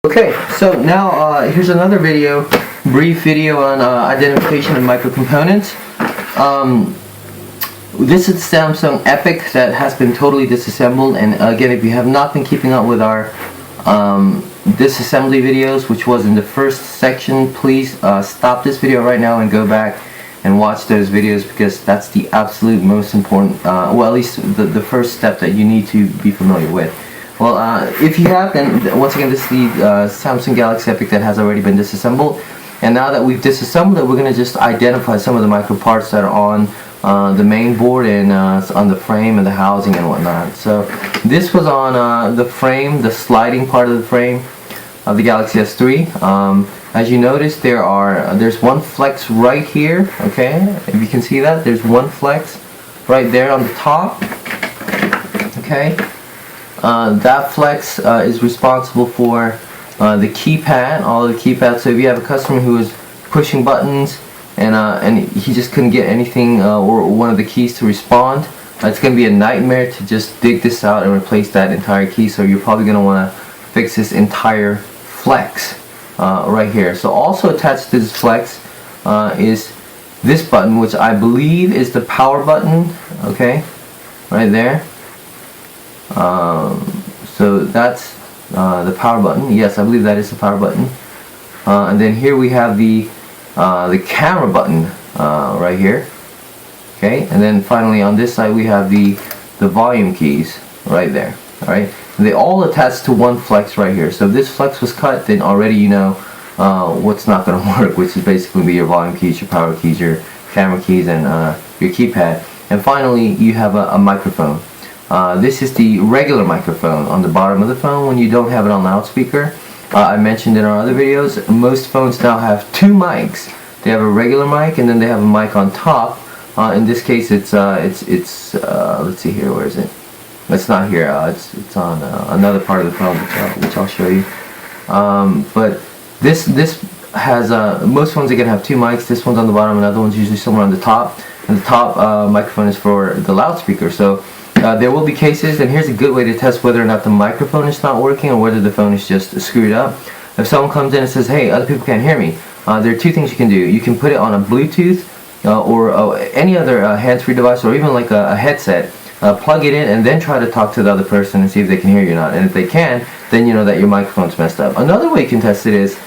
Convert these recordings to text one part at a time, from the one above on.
Okay, so now here's another brief video on identification of microcomponents. This is Samsung Epic that has been totally disassembled, and again, if you have not been keeping up with our disassembly videos, which was in the first section, please stop this video right now and go back and watch those videos, because that's the absolute most important, well, at least the first step that you need to be familiar with. Well, if you have, then once again, this is the Samsung Galaxy Epic that has already been disassembled. And now that we've disassembled it, we're going to just identify some of the micro parts that are on the main board and on the frame and the housing and whatnot. So this was on the frame, the sliding part of the frame of the Galaxy S3. As you notice, there's one flex right here. Okay, if you can see that, there's one flex right there on the top. Okay. That flex is responsible for the keypad, all the keypads. So if you have a customer who is pushing buttons and he just couldn't get anything or one of the keys to respond, it's going to be a nightmare to just dig this out and replace that entire key. So you're probably going to want to fix this entire flex right here. So also attached to this flex is this button, which I believe is the power button. Okay, right there. So that's the power button. Yes, I believe that is the power button. And then here we have the camera button right here. Okay, and then finally on this side we have the volume keys right there. All right, and they all attach to one flex right here. So if this flex was cut, then already you know what's not going to work, which is basically be your volume keys, your power keys, your camera keys, and your keypad. And finally, you have a microphone. This is the regular microphone on the bottom of the phone when you don't have it on loudspeaker. I mentioned in our other videos, most phones now have two mics. They have a regular mic and then they have a mic on top. In this case, it's let's see here, where is it? It's not here. It's on another part of the phone, which I'll show you. But this has most phones are gonna have two mics. This one's on the bottom, another one's usually somewhere on the top, and the top microphone is for the loudspeaker. So there will be cases, and here's a good way to test whether or not the microphone is not working or whether the phone is just screwed up. If someone comes in and says, hey, other people can't hear me, there are two things you can do. You can put it on a Bluetooth or any other hands-free device, or even like a headset. Plug it in and then try to talk to the other person and see if they can hear you or not. And if they can, then you know that your microphone's messed up. Another way you can test it is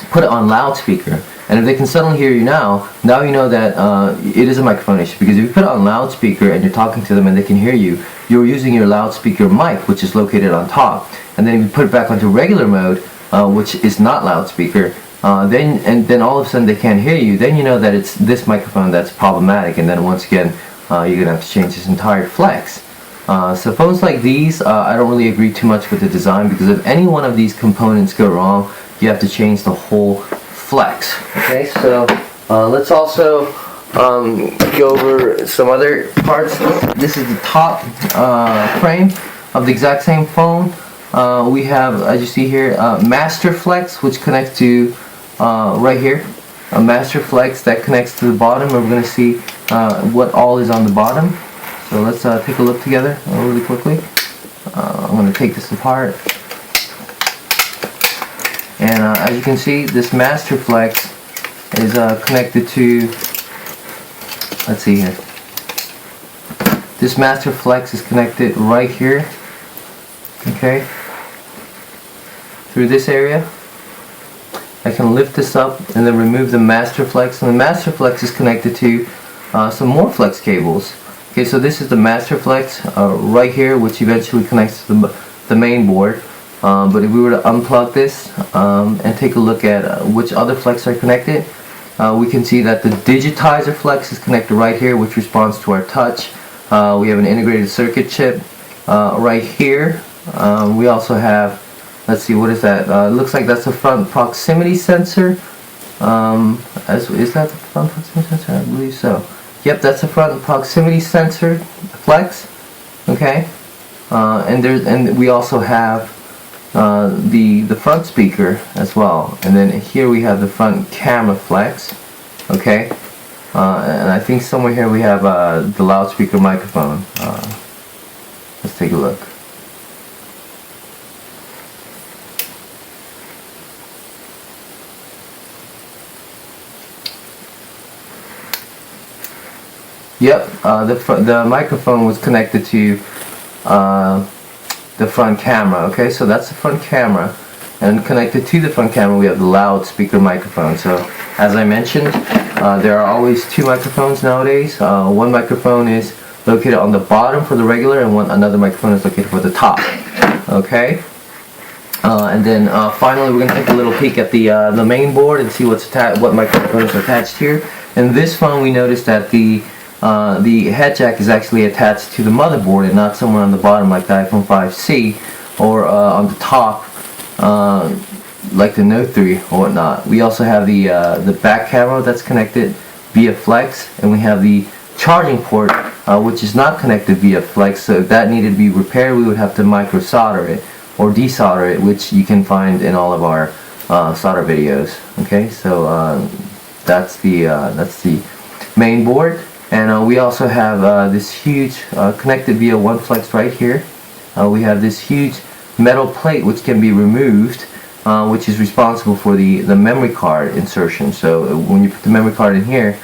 put it on loudspeaker. And if they can suddenly hear you now you know that it is a microphone issue. Because if you put it on loudspeaker and you're talking to them and they can hear you, you're using your loudspeaker mic, which is located on top. And then if you put it back onto regular mode, which is not loudspeaker, then all of a sudden they can't hear you, then you know that it's this microphone that's problematic. And then once again, you're going to have to change this entire flex. So phones like these, I don't really agree too much with the design, because if any one of these components go wrong, you have to change the whole flex. Okay, so let's also go over some other parts. This is the top frame of the exact same phone. We have, as you see here, master flex, which connects to right here, a master flex that connects to the bottom. We're going to see what all is on the bottom. So let's take a look together really quickly. I'm going to take this apart. And as you can see, this master flex is connected to, let's see here. This master flex is connected right here, okay, through this area. I can lift this up and then remove the master flex, and the master flex is connected to some more flex cables. Okay, so this is the master flex right here, which eventually connects to the main board. But if we were to unplug this and take a look at which other flex are connected, we can see that the digitizer flex is connected right here, which responds to our touch. We have an integrated circuit chip right here. We also have, let's see, what is that? It looks like that's a front proximity sensor. Is that the front proximity sensor? I believe so. Yep, that's a front proximity sensor flex. Okay, and we also have the front speaker as well, and then here we have the front camera flex. Okay, and I think somewhere here we have the loudspeaker microphone. Let's take a look. Yep, the microphone was connected to the front camera. Okay, so that's the front camera, and connected to the front camera we have the loudspeaker microphone. So as I mentioned, there are always two microphones nowadays. One microphone is located on the bottom for the regular, and another microphone is located for the top. Okay, and then finally we're going to take a little peek at the main board and see what microphones are attached here. In this phone we noticed that the head jack is actually attached to the motherboard and not somewhere on the bottom like the iPhone 5C, or on the top like the Note 3 or whatnot. We also have the back camera that's connected via flex, and we have the charging port which is not connected via flex. So if that needed to be repaired, we would have to micro solder it or desolder it, which you can find in all of our solder videos. Okay, so that's the main board. And we also have this huge connected via one flex right here. We have this huge metal plate which can be removed, which is responsible for the memory card insertion. So when you put the memory card in here,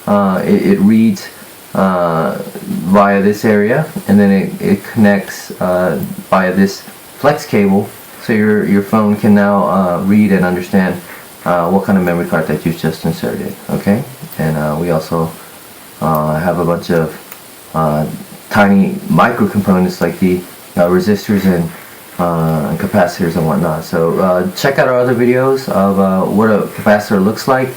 it reads via this area, and then it connects via this flex cable, so your phone can now read and understand what kind of memory card that you've just inserted. Okay, and we also have a bunch of tiny micro components like the resistors and capacitors and whatnot. So check out our other videos of what a capacitor looks like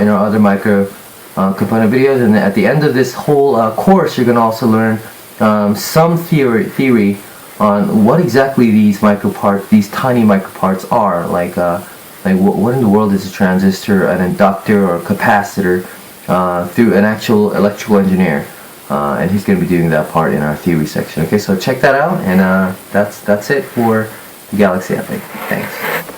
in our other micro component videos, and at the end of this whole course you're going to also learn some theory on what exactly these tiny micro parts are. Like what in the world is a transistor, an inductor, or a capacitor, through an actual electrical engineer, and he's going to be doing that part in our theory section. Okay, so check that out, and that's it for the Galaxy Epic. Thanks.